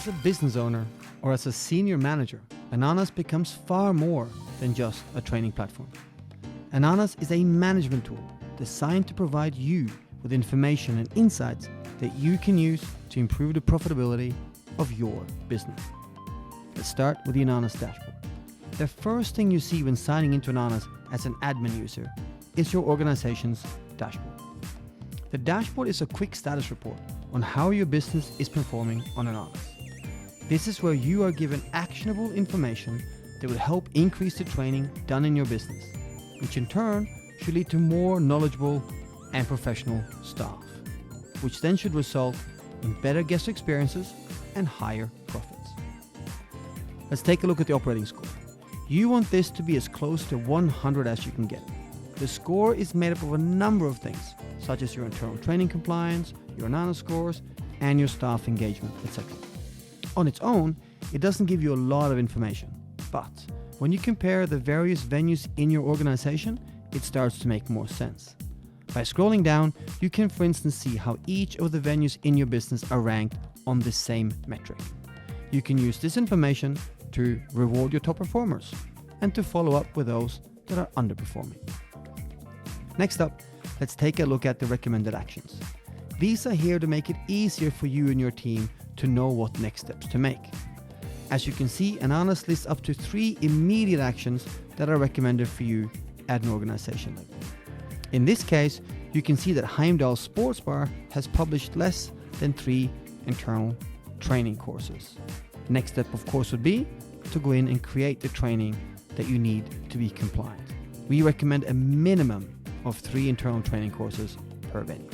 As a business owner or as a senior manager, Ananas becomes far more than just a training platform. Ananas is a management tool designed to provide you with information and insights that you can use to improve the profitability of your business. Let's start with the Ananas dashboard. The first thing you see when signing into Ananas as an admin user is your organization's dashboard. The dashboard is a quick status report on how your business is performing on Ananas. This is where you are given actionable information that will help increase the training done in your business, which in turn should lead to more knowledgeable and professional staff, which then should result in better guest experiences and higher profits. Let's take a look at the operating score. You want this to be as close to 100 as you can get. The score is made up of a number of things, such as your internal training compliance, your Ananas scores, and your staff engagement, etc. On its own, it doesn't give you a lot of information, but when you compare the various venues in your organization, it starts to make more sense. By scrolling down, you can for instance see how each of the venues in your business are ranked on the same metric. You can use this information to reward your top performers and to follow up with those that are underperforming. Next up, let's take a look at the recommended actions. These are here to make it easier for you and your team to know what next steps to make. As you can see, Ananas lists up to 3 immediate actions that are recommended for you at an organization level. In this case, you can see that Heimdall Sports Bar has published less than 3 internal training courses. Next step, of course, would be to go in and create the training that you need to be compliant. We recommend a minimum of 3 internal training courses per venue.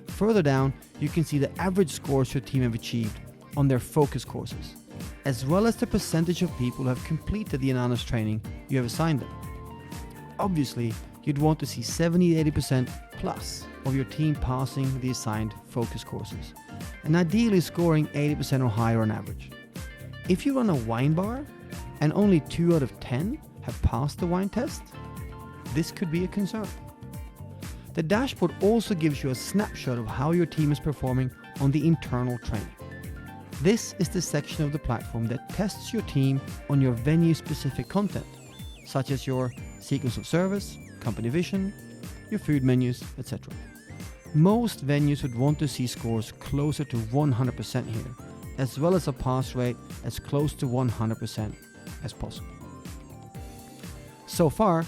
Further down, you can see the average scores your team have achieved on their focus courses, as well as the percentage of people who have completed the Ananas training you have assigned them. Obviously, you'd want to see 70-80% plus of your team passing the assigned focus courses, and ideally scoring 80% or higher on average. If you run a wine bar and only 2 out of 10 have passed the wine test, this could be a concern. The dashboard also gives you a snapshot of how your team is performing on the internal training. This is the section of the platform that tests your team on your venue-specific content, such as your sequence of service, company vision, your food menus, etc. Most venues would want to see scores closer to 100% here, as well as a pass rate as close to 100% as possible. So far,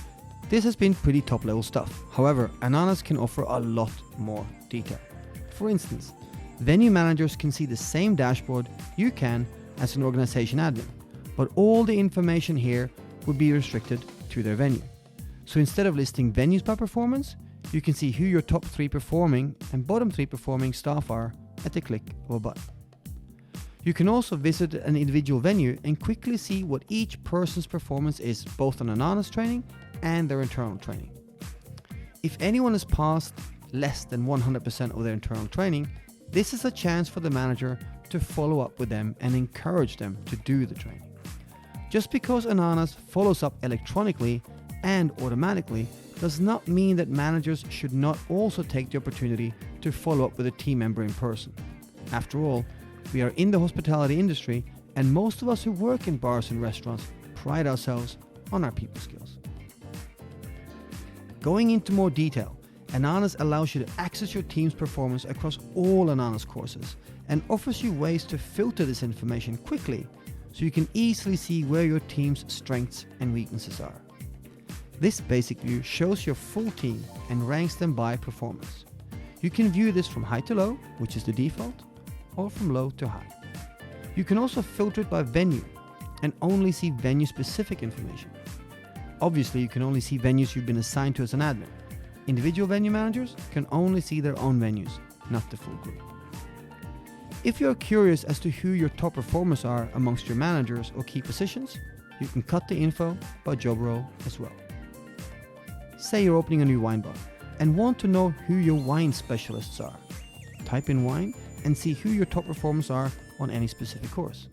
this has been pretty top-level stuff. However, Ananas can offer a lot more detail. For instance, venue managers can see the same dashboard you can as an organization admin, but all the information here would be restricted to their venue. So instead of listing venues by performance, you can see who your top 3 performing and bottom 3 performing staff are at the click of a button. You can also visit an individual venue and quickly see what each person's performance is, both on Ananas training and their internal training. If anyone has passed less than 100% of their internal training, this is a chance for the manager to follow up with them and encourage them to do the training. Just because Ananas follows up electronically and automatically does not mean that managers should not also take the opportunity to follow up with a team member in person. After all, we are in the hospitality industry, and most of us who work in bars and restaurants pride ourselves on our people skills. Going into more detail, Ananas allows you to access your team's performance across all Ananas courses and offers you ways to filter this information quickly so you can easily see where your team's strengths and weaknesses are. This basic view shows your full team and ranks them by performance. You can view this from high to low, which is the default, or from low to high. You can also filter it by venue and only see venue-specific information. Obviously, you can only see venues you've been assigned to as an admin. Individual venue managers can only see their own venues, not the full group. If you're curious as to who your top performers are amongst your managers or key positions, you can cut the info by job role as well. Say you're opening a new wine bar and want to know who your wine specialists are. Type in wine and see who your top performers are on any specific course.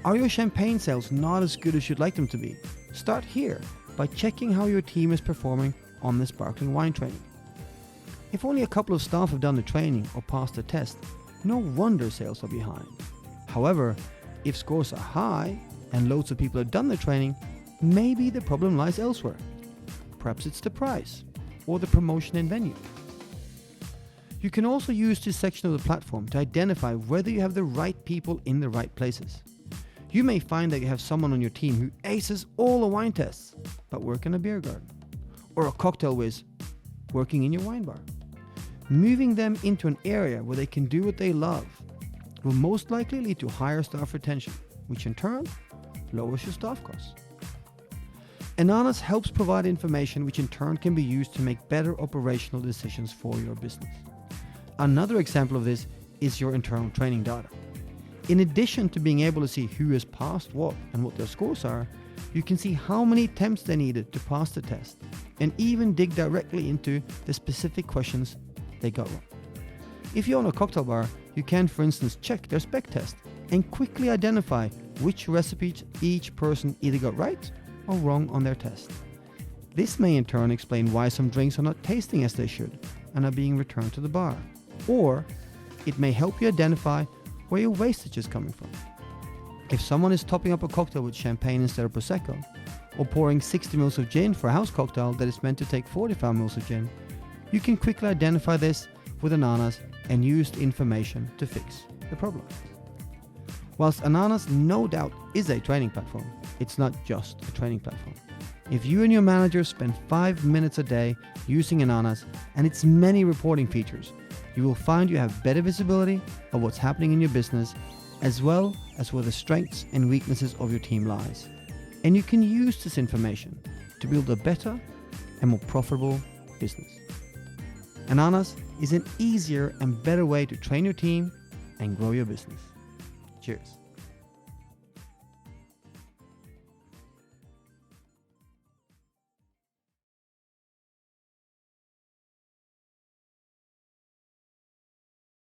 Are your champagne sales not as good as you'd like them to be? Start here by checking how your team is performing on the sparkling wine training. If only a couple of staff have done the training or passed the test, no wonder sales are behind. However, if scores are high and loads of people have done the training, maybe the problem lies elsewhere. Perhaps it's the price or the promotion and venue. You can also use this section of the platform to identify whether you have the right people in the right places. You may find that you have someone on your team who aces all the wine tests, but work in a beer garden, or a cocktail whiz working in your wine bar. Moving them into an area where they can do what they love will most likely lead to higher staff retention, which in turn lowers your staff costs. Ananas helps provide information which in turn can be used to make better operational decisions for your business. Another example of this is your internal training data. In addition to being able to see who has passed what and what their scores are, you can see how many attempts they needed to pass the test, and even dig directly into the specific questions they got wrong. If you own a cocktail bar, you can, for instance, check their spec test and quickly identify which recipes each person either got right or wrong on their test. This may in turn explain why some drinks are not tasting as they should and are being returned to the bar. Or it may help you identify where your wastage is coming from. If someone is topping up a cocktail with champagne instead of Prosecco, or pouring 60 ml of gin for a house cocktail that is meant to take 45 ml of gin, you can quickly identify this with Ananas and use the information to fix the problem. Whilst Ananas no doubt is a training platform, it's not just a training platform. If you and your manager spend 5 minutes a day using Ananas and its many reporting features, you will find you have better visibility of what's happening in your business, as well as where the strengths and weaknesses of your team lies. And you can use this information to build a better and more profitable business. Ananas is an easier and better way to train your team and grow your business. Cheers.